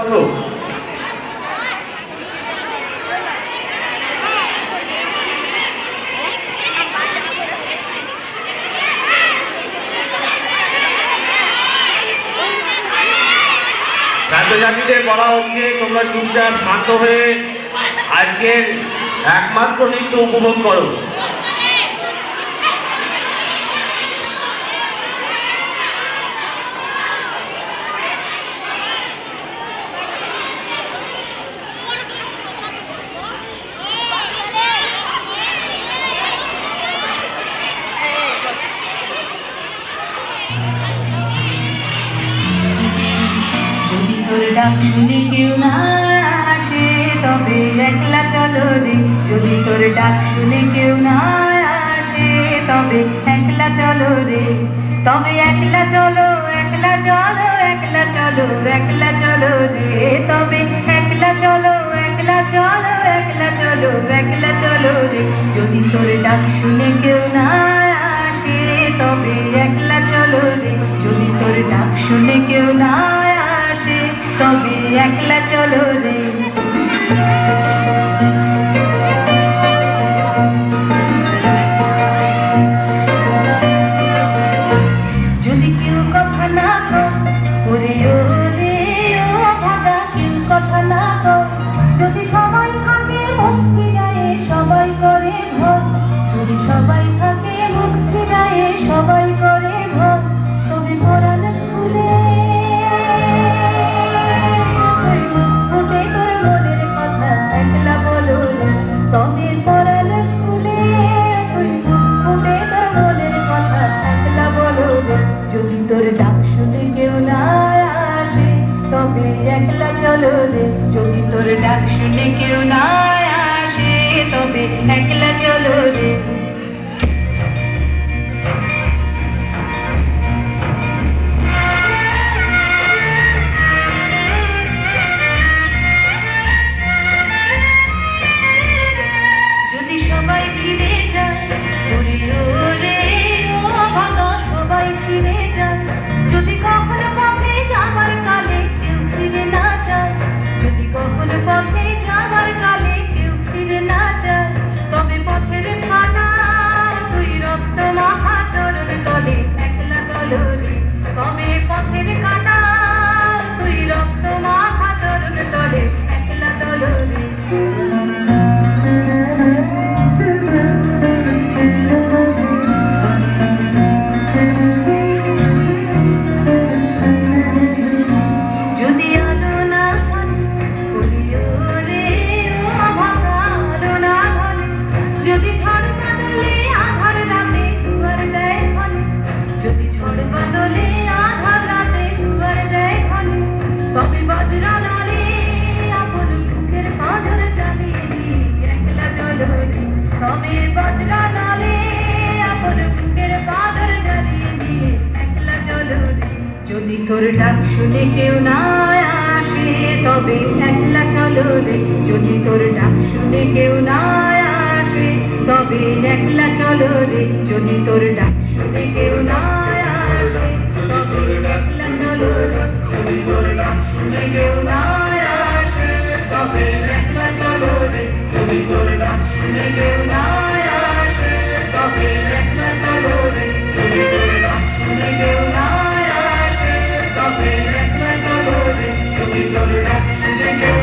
পত্র। ছাত্রছাত্রীদের বলা হচ্ছে তোমরা চুপচাপ শান্ত হয়ে আজকের একমাত্র নৃত্য উপভোগ করো। ডাক শুনে কেউ না আসে তবে একলা চলো রে, যদি তোর ডাক শুনে কেউ না আসে তবে একলা চলো রে, তবে একলা চলো একলা চলো একলা চলো একলা চলো রে, তবে একলা চলো একলা চলো একলা চলো একলা চলো রে, যদি তোর ডাক শুনে কেউ না আসে তবে একলা চলো রে, যদি তোর ডাক শুনে কেউ না তবে একলা চলো রে। যদি কেউ কথা না করে ওরে ও ভাগা, কেউ কথা না যদি সবাই থাকে মুক্তি গায়ে সবাই করে ভোগ, যদি সবাই থাকে মুক্তি গায়ে সবাই করে ভোগ, তবে পরাণ খুলে তবে পরাণ খুলে ফুটে তোর মনের কথা একলা বলো, যদি তোর ডাক শুনে কেউ না আসে তবে একলা চলো রে, যদি তোর ডাক শুনে কেউ না আসে তবে একলা চলো রে। সবাই ফিরে যায় ওরে ওরে ও ভাগা, সবাই ফিরে যায়, যদি কখনো পথে যাবার কালে কেউ ফিরে না যায়, যদি কখনো পথে যাবার কালে কেউ ফিরে না যায়, তবে পথের খানা তুই রক্ত মাখা চরণ তলে একলা চলো রে, তবে পথের কানা তুই রক্ত মাখা চরণ তলে একলা চলো রে। যদি ঝড় বাদলে আধার রাতে দুয়ার দেয় ফলে, যদি ঝড় বাদলে আধার রাতে দুয়ার দেয় ফলে, তবে বজ্রা নলে আপন বুকের পাঁজর জ্বালিয়ে দিয়ে একলা চলো রে, তবে বজ্রা নলে আপন বুকের পাঁজর জ্বালিয়ে দিয়ে একলা চলো রে, যদি তোর ডাক শুনে কেউ না আসে তবে একলা চলো রে, যদি তোর ডাক শুনে কেউ না তবে একলা চলো রে, যদি তোর ডাক শুনে কেউ না আসে তবে একলা চলো রে, যদি তোর ডাক শুনে কেউ না আসে তবে একলা চলো রে, যদি তোর ডাক শুনে কেউ না আসে তবে একলা চলো রে, যদি তোর ডাক শুনে কেউ না আসে তবে একলা চলো রে, যদি তোর ডাক শুনে কেউ